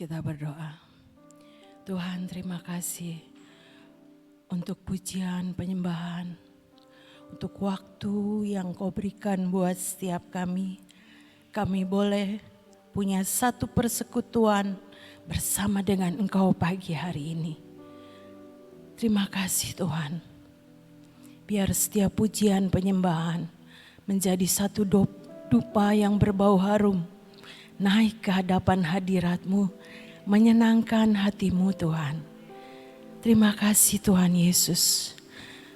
kita berdoa. Tuhan, terima kasih untuk pujian, penyembahan, untuk waktu yang Kau berikan buat setiap kami. Kami boleh punya satu persekutuan bersama dengan Engkau pagi hari ini. Terima kasih Tuhan. Biar setiap pujian, penyembahan menjadi satu dupa yang berbau harum. Naik ke hadapan hadirat-Mu, menyenangkan hati-Mu Tuhan. Terima kasih Tuhan Yesus.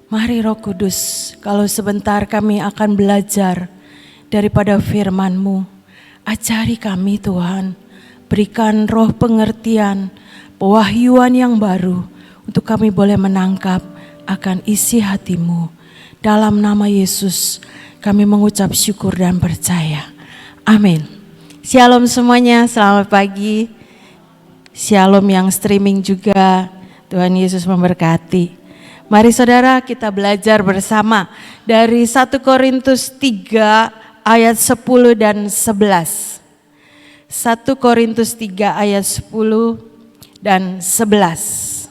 Mari Roh Kudus, kalau sebentar kami akan belajar daripada firman-Mu. Ajari kami Tuhan, berikan roh pengertian, pewahyuan yang baru untuk kami boleh menangkap akan isi hati-Mu. Dalam nama Yesus kami mengucap syukur dan percaya. Amin. Shalom semuanya, selamat pagi. Shalom yang streaming juga, Tuhan Yesus memberkati. Mari saudara kita belajar bersama dari 1 Korintus 3 ayat 10 dan 11. 1 Korintus 3 ayat 10 dan 11.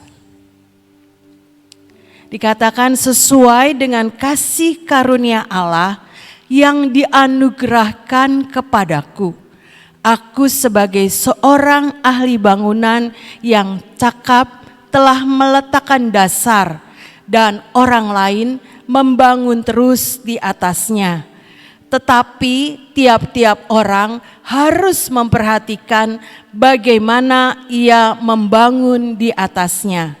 Dikatakan sesuai dengan kasih karunia Allah yang dianugerahkan kepadaku. Aku sebagai seorang ahli bangunan yang cakap telah meletakkan dasar dan orang lain membangun terus di atasnya. Tetapi tiap-tiap orang harus memperhatikan bagaimana ia membangun di atasnya.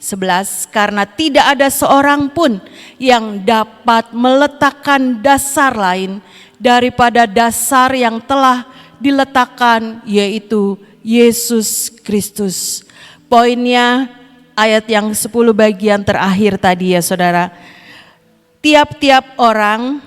11. Karena tidak ada seorang pun yang dapat meletakkan dasar lain daripada dasar yang telah diletakkan, yaitu Yesus Kristus. Poinnya ayat yang 10 bagian terakhir tadi ya saudara. Tiap-tiap orang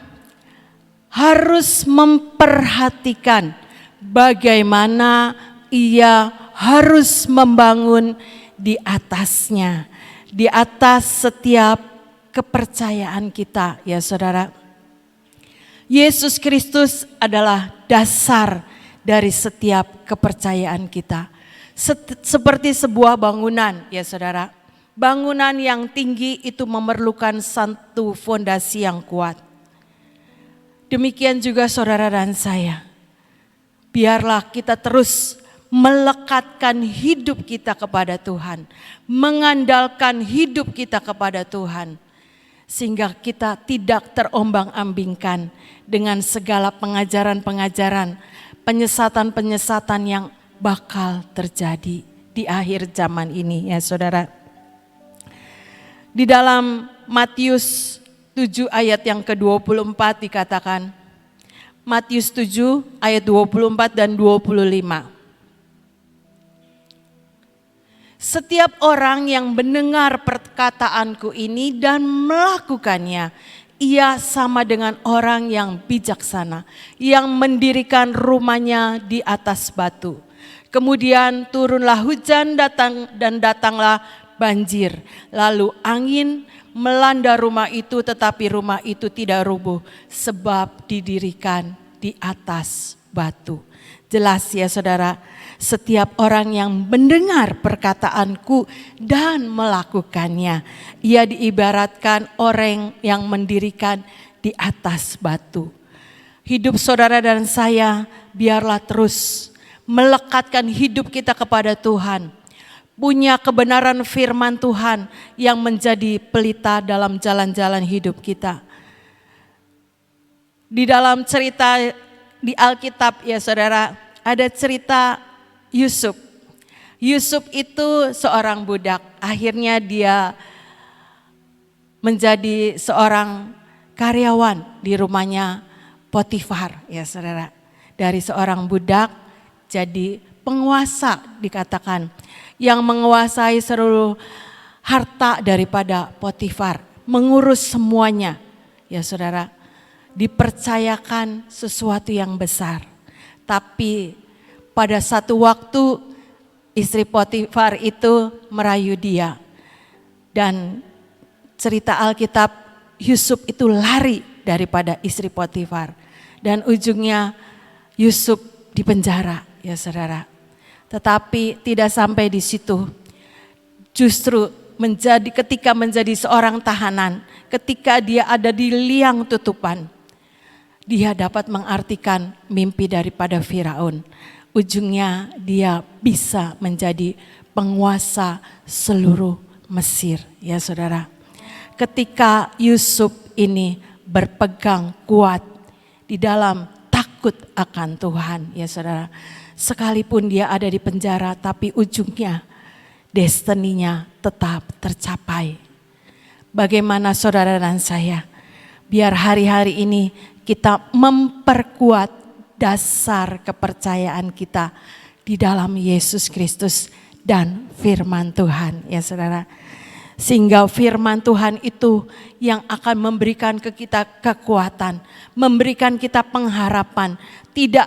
harus memperhatikan bagaimana ia harus membangun di atasnya, di atas setiap kepercayaan kita ya saudara. Yesus Kristus adalah dasar dari setiap kepercayaan kita. Seperti sebuah bangunan ya saudara. Bangunan yang tinggi itu memerlukan satu fondasi yang kuat. Demikian juga saudara dan saya. Biarlah kita terus melekatkan hidup kita kepada Tuhan. Mengandalkan hidup kita kepada Tuhan. Sehingga kita tidak terombang-ambingkan dengan segala pengajaran-pengajaran, penyesatan-penyesatan yang bakal terjadi di akhir zaman ini ya saudara. Di dalam Matius 7 ayat yang ke-24 dikatakan, Matius 7 ayat 24 dan 25. Setiap orang yang mendengar perkataanku ini dan melakukannya, ia sama dengan orang yang bijaksana, yang mendirikan rumahnya di atas batu. Kemudian turunlah hujan dan datanglah banjir. Lalu angin melanda rumah itu, tetapi rumah itu tidak rubuh sebab didirikan di atas batu. Jelas ya saudara, setiap orang yang mendengar perkataanku dan melakukannya, ia diibaratkan orang yang mendirikan di atas batu. Hidup saudara dan saya biarlah terus melekatkan hidup kita kepada Tuhan. Punya kebenaran firman Tuhan yang menjadi pelita dalam jalan-jalan hidup kita. Di dalam cerita di Alkitab ya saudara, ada cerita Yusuf. Yusuf itu seorang budak, akhirnya dia menjadi seorang karyawan di rumahnya Potifar ya saudara. Dari seorang budak jadi penguasa dikatakan, yang menguasai seluruh harta daripada Potifar, mengurus semuanya ya saudara. Dipercayakan sesuatu yang besar. Tapi pada satu waktu istri Potifar itu merayu dia. Dan cerita Alkitab, Yusuf itu lari daripada istri Potifar. Dan ujungnya Yusuf dipenjara ya saudara. Tetapi tidak sampai di situ. Justru ketika menjadi seorang tahanan, ketika dia ada di liang tutupan, dia dapat mengartikan mimpi daripada Firaun. Ujungnya dia bisa menjadi penguasa seluruh Mesir, ya saudara. Ketika Yusuf ini berpegang kuat di dalam takut akan Tuhan, ya saudara. Sekalipun dia ada di penjara, tapi ujungnya destininya tetap tercapai. Bagaimana saudara dan saya? Biar hari-hari ini kita memperkuat dasar kepercayaan kita di dalam Yesus Kristus dan firman Tuhan, ya saudara. Sehingga firman Tuhan itu yang akan memberikan ke kita kekuatan, memberikan kita pengharapan, tidak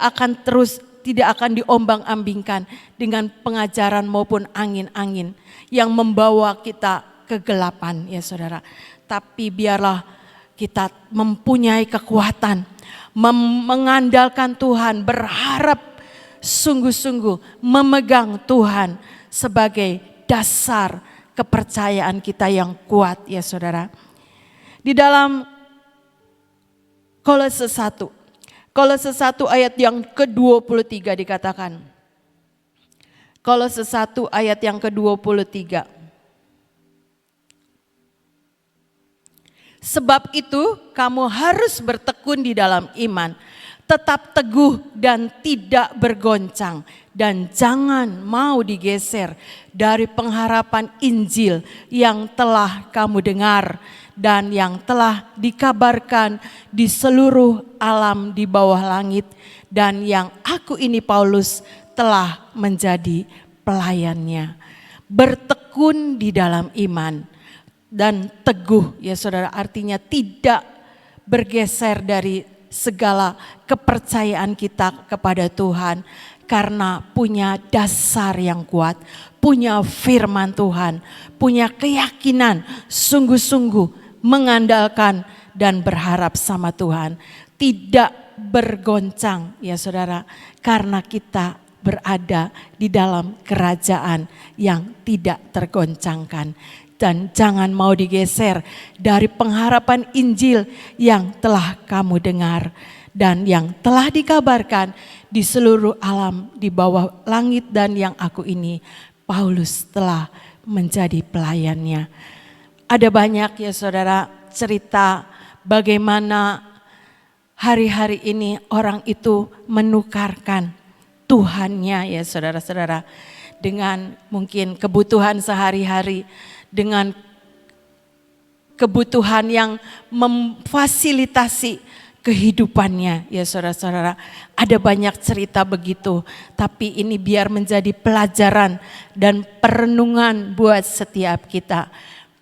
akan diombang-ambingkan dengan pengajaran maupun angin-angin yang membawa kita kegelapan, ya saudara. Tapi biarlah kita mempunyai kekuatan, mengandalkan Tuhan, berharap sungguh-sungguh memegang Tuhan sebagai dasar kepercayaan kita yang kuat, ya saudara. Di dalam Kolose 1 ayat yang ke-23 dikatakan. Kolose 1 ayat yang ke-23. Sebab itu kamu harus bertekun di dalam iman, tetap teguh dan tidak bergoncang, dan jangan mau digeser dari pengharapan Injil yang telah kamu dengar dan yang telah dikabarkan di seluruh alam di bawah langit, dan yang aku ini Paulus telah menjadi pelayannya. Bertekun di dalam iman dan teguh, ya saudara, artinya tidak bergeser dari segala kepercayaan kita kepada Tuhan, karena punya dasar yang kuat, punya firman Tuhan, punya keyakinan sungguh-sungguh mengandalkan dan berharap sama Tuhan. Tidak bergoncang, ya saudara, karena kita berada di dalam kerajaan yang tidak tergoncangkan. Dan jangan mau digeser dari pengharapan Injil yang telah kamu dengar dan yang telah dikabarkan di seluruh alam di bawah langit, dan yang aku ini Paulus telah menjadi pelayannya. Ada banyak, ya saudara, cerita bagaimana hari-hari ini orang itu menukarkan Tuhannya, ya saudara-saudara, dengan mungkin kebutuhan sehari-hari, dengan kebutuhan yang memfasilitasi kehidupannya, ya saudara-saudara. Ada banyak cerita begitu, tapi ini biar menjadi pelajaran dan perenungan buat setiap kita.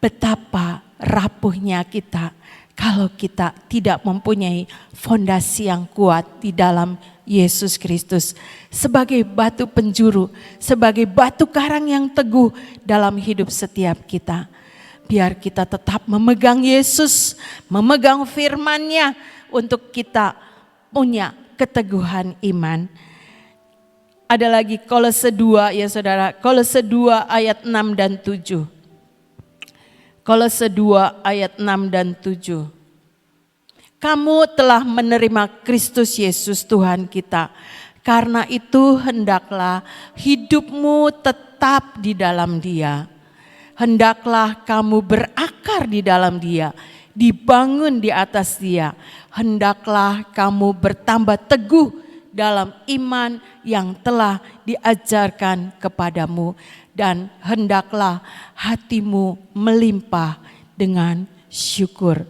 Betapa rapuhnya kita kalau kita tidak mempunyai fondasi yang kuat di dalam Yesus Kristus sebagai batu penjuru, sebagai batu karang yang teguh dalam hidup setiap kita. Biar kita tetap memegang Yesus, memegang firman-Nya untuk kita punya keteguhan iman. Ada lagi Kolose 2, ya saudara, Kolose 2 ayat 6 dan 7. Kolose 2 ayat 6 dan 7. Kamu telah menerima Kristus Yesus Tuhan kita. Karena itu hendaklah hidupmu tetap di dalam Dia. Hendaklah kamu berakar di dalam Dia, dibangun di atas Dia. Hendaklah kamu bertambah teguh dalam iman yang telah diajarkan kepadamu. Dan hendaklah hatimu melimpah dengan syukur.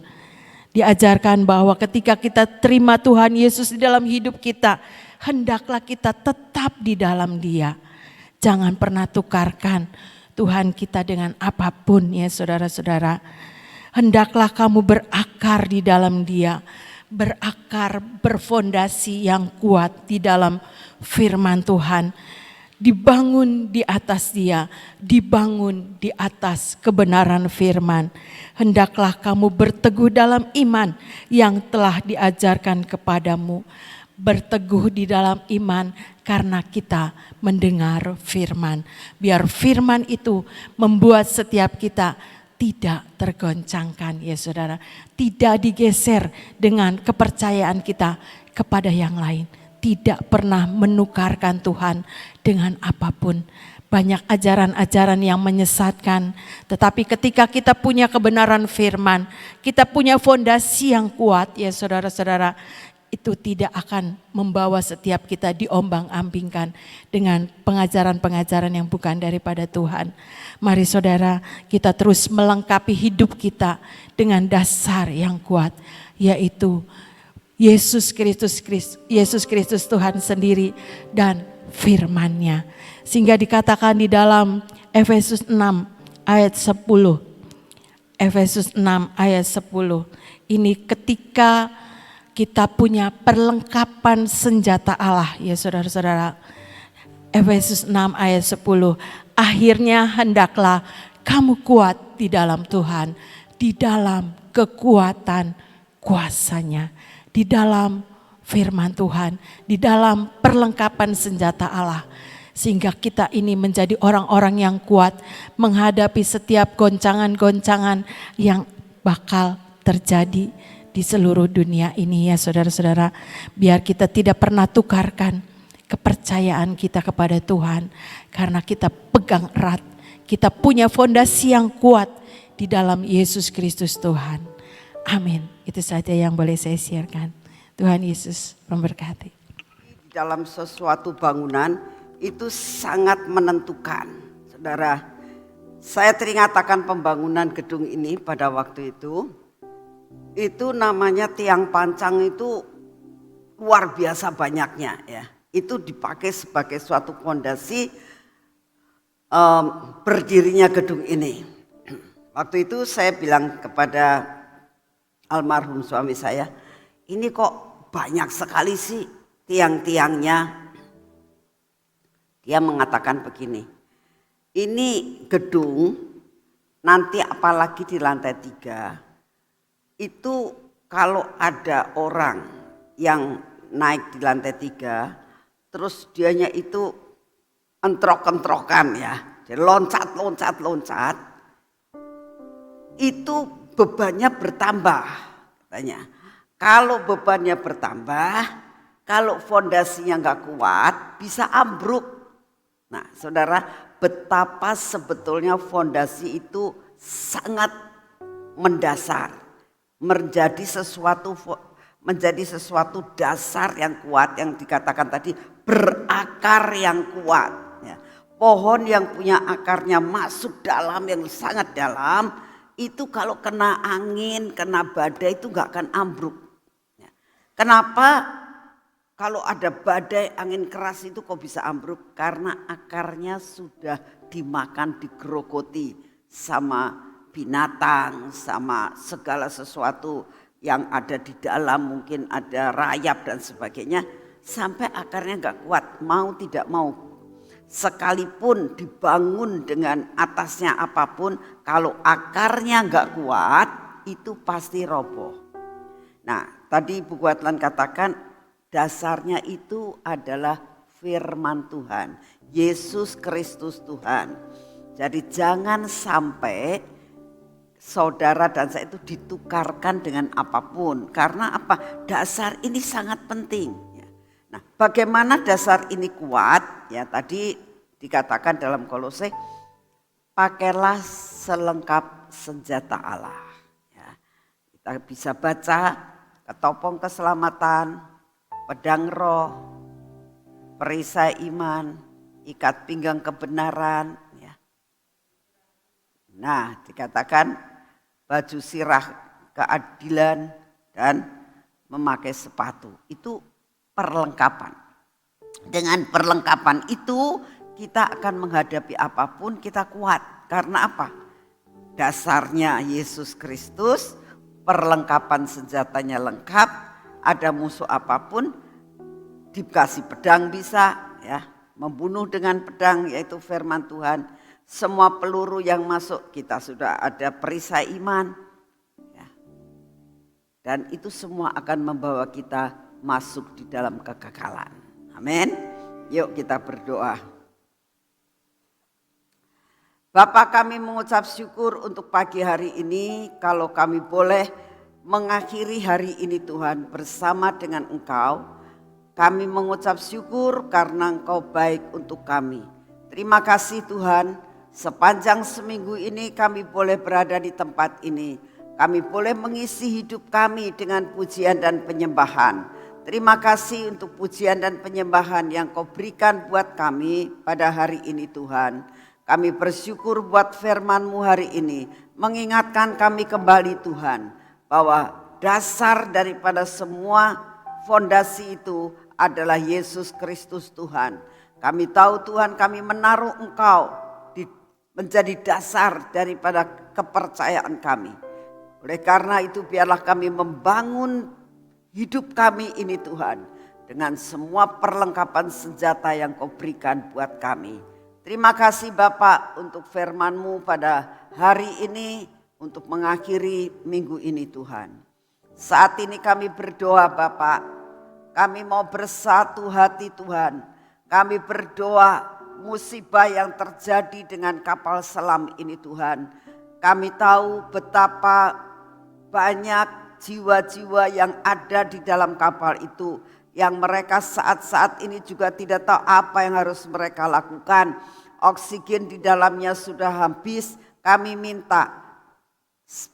Diajarkan bahwa ketika kita terima Tuhan Yesus di dalam hidup kita, hendaklah kita tetap di dalam Dia. Jangan pernah tukarkan Tuhan kita dengan apapun, ya saudara-saudara. Hendaklah kamu berakar di dalam Dia. Berakar, berfondasi yang kuat di dalam firman Tuhan. Dibangun di atas Dia, dibangun di atas kebenaran firman. Hendaklah kamu berteguh dalam iman yang telah diajarkan kepadamu. berteguh di dalam iman karena kita mendengar firman. Biar firman itu membuat setiap kita tidak tergoncangkan ya saudara. Tidak digeser dengan kepercayaan kita kepada yang lain. Tidak pernah menukarkan Tuhan dengan apapun. Banyak ajaran-ajaran yang menyesatkan. Tetapi ketika kita punya kebenaran firman, kita punya fondasi yang kuat ya saudara-saudara, itu tidak akan membawa setiap kita diombang-ambingkan dengan pengajaran-pengajaran yang bukan daripada Tuhan. Mari saudara, kita terus melengkapi hidup kita dengan dasar yang kuat, yaitu Yesus Kristus Tuhan sendiri dan firman-Nya. Sehingga dikatakan di dalam Efesus 6 ayat 10. Efesus 6 ayat 10. Ini ketika kita punya perlengkapan senjata Allah ya saudara-saudara. Efesus 6 ayat 10. Akhirnya hendaklah kamu kuat di dalam Tuhan, di dalam kekuatan kuasa-Nya, di dalam firman Tuhan, di dalam perlengkapan senjata Allah. Sehingga kita ini menjadi orang-orang yang kuat menghadapi setiap goncangan-goncangan yang bakal terjadi di seluruh dunia ini ya saudara-saudara. Biar kita tidak pernah tukarkan kepercayaan kita kepada Tuhan. Karena kita pegang erat, kita punya fondasi yang kuat di dalam Yesus Kristus Tuhan. Amin. Itu saja yang boleh saya sharekan. Tuhan Yesus memberkati. Di dalam sesuatu bangunan itu sangat menentukan. Saudara, saya teringat akan pembangunan gedung ini pada waktu itu. Itu namanya tiang pancang itu luar biasa banyaknya ya. Itu dipakai sebagai suatu fondasi berdirinya gedung ini. Waktu itu saya bilang kepada almarhum suami saya, ini kok banyak sekali sih tiang-tiangnya. Dia mengatakan begini, ini gedung nanti apalagi di lantai 3, itu kalau ada orang yang naik di lantai 3, terus dianya itu entrok-entrokan ya, loncat-loncat, itu bebannya bertambah katanya. Kalau bebannya bertambah, kalau fondasinya nggak kuat bisa ambruk. Nah saudara, betapa sebetulnya fondasi itu sangat mendasar, menjadi sesuatu dasar yang kuat, yang dikatakan tadi berakar yang kuat ya. Pohon yang punya akarnya masuk dalam, yang sangat dalam, itu kalau kena angin, kena badai itu gak akan ambruk ya. Kenapa? Kalau ada badai, angin keras itu kok bisa ambruk? Karena akarnya sudah dimakan, digerogoti sama binatang, sama segala sesuatu yang ada di dalam, mungkin ada rayap dan sebagainya, sampai akarnya gak kuat, mau tidak mau. Sekalipun dibangun dengan atasnya apapun, kalau akarnya gak kuat, itu pasti roboh. Nah, tadi Bu Kuatlan katakan, dasarnya itu adalah firman Tuhan, Yesus Kristus Tuhan. Jadi jangan sampai saudara dan saya itu ditukarkan dengan apapun. Karena apa? Dasar ini sangat penting. Nah, bagaimana dasar ini kuat? Ya, tadi dikatakan dalam Kolose, pakailah selengkap senjata Allah. Ya, kita bisa baca ketopong keselamatan, pedang roh, perisai iman, ikat pinggang kebenaran. Ya. Nah, dikatakan baju sirah keadilan dan memakai sepatu. Itu perlengkapan. Dengan perlengkapan itu kita akan menghadapi apapun, kita kuat. Karena apa? Dasarnya Yesus Kristus, perlengkapan senjatanya lengkap. Ada musuh apapun, dikasih pedang bisa ya, membunuh dengan pedang yaitu firman Tuhan. Semua peluru yang masuk, kita sudah ada perisai iman ya. Dan itu semua akan membawa kita masuk di dalam kekekalan. Amin. Yuk kita berdoa. Bapa, kami mengucap syukur untuk pagi hari ini, kalau kami boleh mengakhiri hari ini Tuhan bersama dengan Engkau. Kami mengucap syukur karena Engkau baik untuk kami. Terima kasih Tuhan, sepanjang seminggu ini kami boleh berada di tempat ini. Kami boleh mengisi hidup kami dengan pujian dan penyembahan. Terima kasih untuk pujian dan penyembahan yang Kau berikan buat kami pada hari ini Tuhan. Kami bersyukur buat firman-Mu hari ini, mengingatkan kami kembali Tuhan, bahwa dasar daripada semua fondasi itu adalah Yesus Kristus Tuhan. Kami tahu Tuhan, kami menaruh Engkau menjadi dasar daripada kepercayaan kami. Oleh karena itu biarlah kami membangun hidup kami ini Tuhan, dengan semua perlengkapan senjata yang Kau berikan buat kami. Terima kasih Bapak untuk firman-Mu pada hari ini untuk mengakhiri minggu ini Tuhan. Saat ini kami berdoa Bapak, kami mau bersatu hati Tuhan. Kami berdoa musibah yang terjadi dengan kapal selam ini Tuhan. Kami tahu betapa banyak jiwa-jiwa yang ada di dalam kapal itu, yang mereka saat-saat ini juga tidak tahu apa yang harus mereka lakukan. Oksigen di dalamnya sudah habis. Kami minta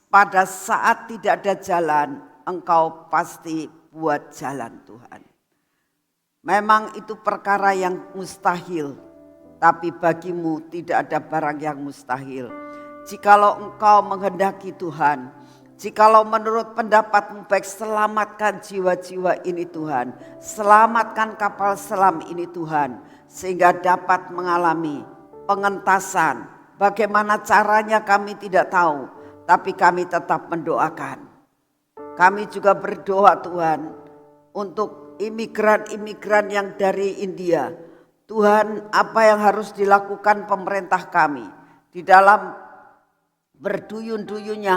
pada saat tidak ada jalan, Engkau pasti buat jalan Tuhan. Memang itu perkara yang mustahil, tapi bagimu tidak ada barang yang mustahil. Jikalau Engkau menghendaki Tuhan, jikalau menurut pendapat-Mu baik, selamatkan jiwa-jiwa ini Tuhan. Selamatkan kapal selam ini Tuhan, sehingga dapat mengalami pengentasan. Bagaimana caranya kami tidak tahu, tapi kami tetap mendoakan. Kami juga berdoa Tuhan untuk imigran-imigran yang dari India. Tuhan, apa yang harus dilakukan pemerintah kami di dalam berduyun-duyunnya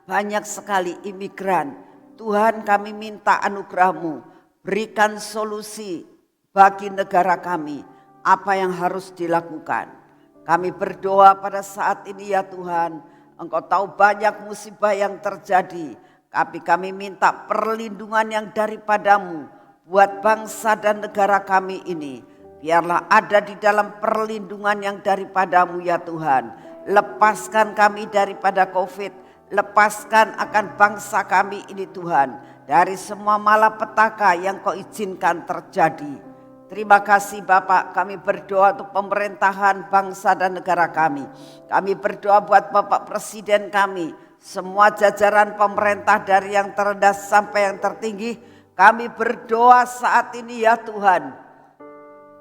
banyak sekali imigran. Tuhan, kami minta anugerah-Mu, berikan solusi bagi negara kami, apa yang harus dilakukan. Kami berdoa pada saat ini ya Tuhan, Engkau tahu banyak musibah yang terjadi, tapi kami minta perlindungan yang daripada-Mu buat bangsa dan negara kami ini. Biarlah ada di dalam perlindungan yang daripada-Mu ya Tuhan. Lepaskan kami daripada COVID, lepaskan akan bangsa kami ini Tuhan, dari semua malapetaka yang Kau izinkan terjadi. Terima kasih Bapak, kami berdoa untuk pemerintahan bangsa dan negara kami. Kami berdoa buat Bapak Presiden kami, semua jajaran pemerintah dari yang terendah sampai yang tertinggi. Kami berdoa saat ini ya Tuhan,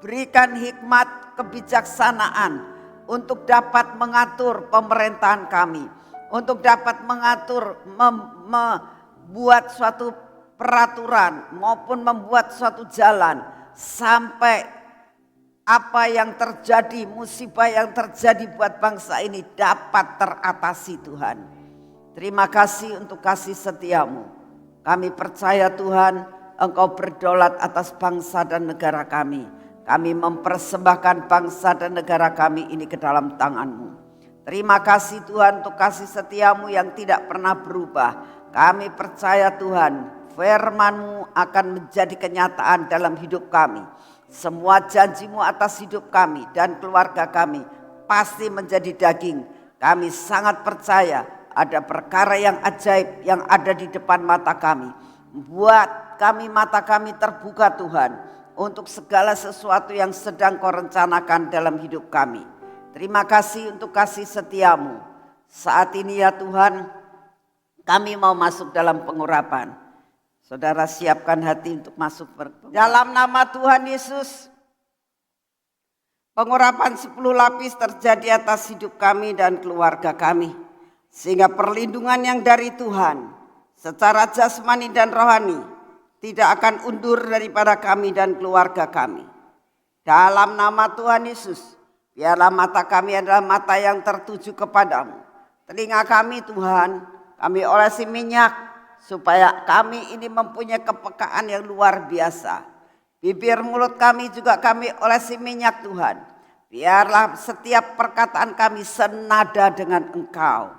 berikan hikmat kebijaksanaan untuk dapat mengatur pemerintahan kami, untuk dapat mengatur, membuat suatu peraturan maupun membuat suatu jalan, sampai apa yang terjadi, musibah yang terjadi buat bangsa ini dapat teratasi Tuhan. Terima kasih untuk kasih setia-Mu. Kami percaya Tuhan, Engkau berdaulat atas bangsa dan negara kami. Kami mempersembahkan bangsa dan negara kami ini ke dalam tangan-Mu. Terima kasih Tuhan untuk kasih setia-Mu yang tidak pernah berubah. Kami percaya Tuhan, firman-Mu akan menjadi kenyataan dalam hidup kami. Semua janji-Mu atas hidup kami dan keluarga kami pasti menjadi daging. Kami sangat percaya ada perkara yang ajaib yang ada di depan mata kami. Buat kami, mata kami terbuka Tuhan, untuk segala sesuatu yang sedang Kau rencanakan dalam hidup kami. Terima kasih untuk kasih setia-Mu. Saat ini ya Tuhan, kami mau masuk dalam pengurapan. Saudara siapkan hati untuk masuk dalam nama Tuhan Yesus. Pengurapan 10 lapis terjadi atas hidup kami dan keluarga kami, sehingga perlindungan yang dari Tuhan secara jasmani dan rohani tidak akan undur daripada kami dan keluarga kami. Dalam nama Tuhan Yesus, biarlah mata kami adalah mata yang tertuju kepadamu. Telinga kami Tuhan, kami olesi minyak supaya kami ini mempunyai kepekaan yang luar biasa. Bibir mulut kami juga kami olesi minyak Tuhan. Biarlah setiap perkataan kami senada dengan Engkau.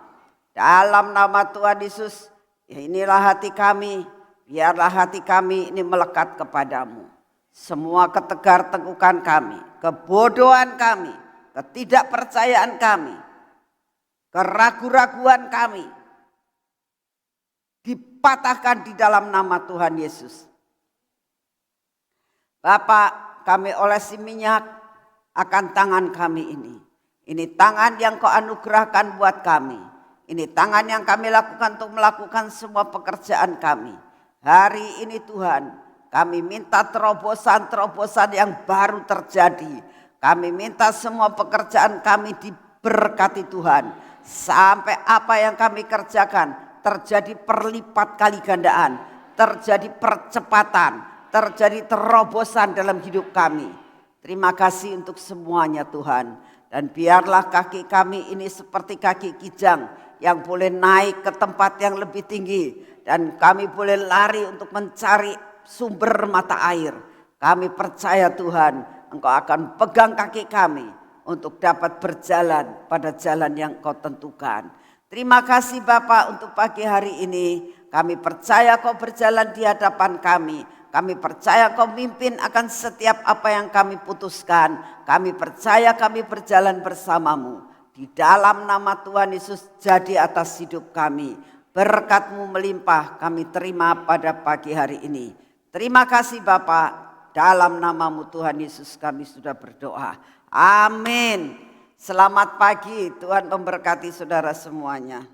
Dalam nama Tuhan Yesus, inilah hati kami. Biarlah hati kami ini melekat kepadamu. Semua ketegar-tegukan kami, kebodohan kami, ketidakpercayaan kami, keraguan-raguan kami dipatahkan di dalam nama Tuhan Yesus. Bapak, kami olesi minyak akan tangan kami ini. Ini tangan yang Kau anugerahkan buat kami. Ini tangan yang kami lakukan untuk melakukan semua pekerjaan kami. Hari ini Tuhan, kami minta terobosan-terobosan yang baru terjadi. Kami minta semua pekerjaan kami diberkati Tuhan. Sampai apa yang kami kerjakan terjadi perlipat kali gandaan. Terjadi percepatan. Terjadi terobosan dalam hidup kami. Terima kasih untuk semuanya Tuhan. Dan biarlah kaki kami ini seperti kaki kijang yang boleh naik ke tempat yang lebih tinggi. Dan kami boleh lari untuk mencari sumber mata air. Kami percaya Tuhan, Engkau akan pegang kaki kami untuk dapat berjalan pada jalan yang Kau tentukan. Terima kasih Bapak untuk pagi hari ini. Kami percaya Kau berjalan di hadapan kami. Kami percaya Kau mimpin akan setiap apa yang kami putuskan. Kami percaya kami berjalan bersamamu. Di dalam nama Tuhan Yesus jadi atas hidup kami. Berkat-Mu melimpah kami terima pada pagi hari ini. Terima kasih Bapak. Dalam nama-Mu Tuhan Yesus kami sudah berdoa. Amin. Selamat pagi. Tuhan memberkati saudara semuanya.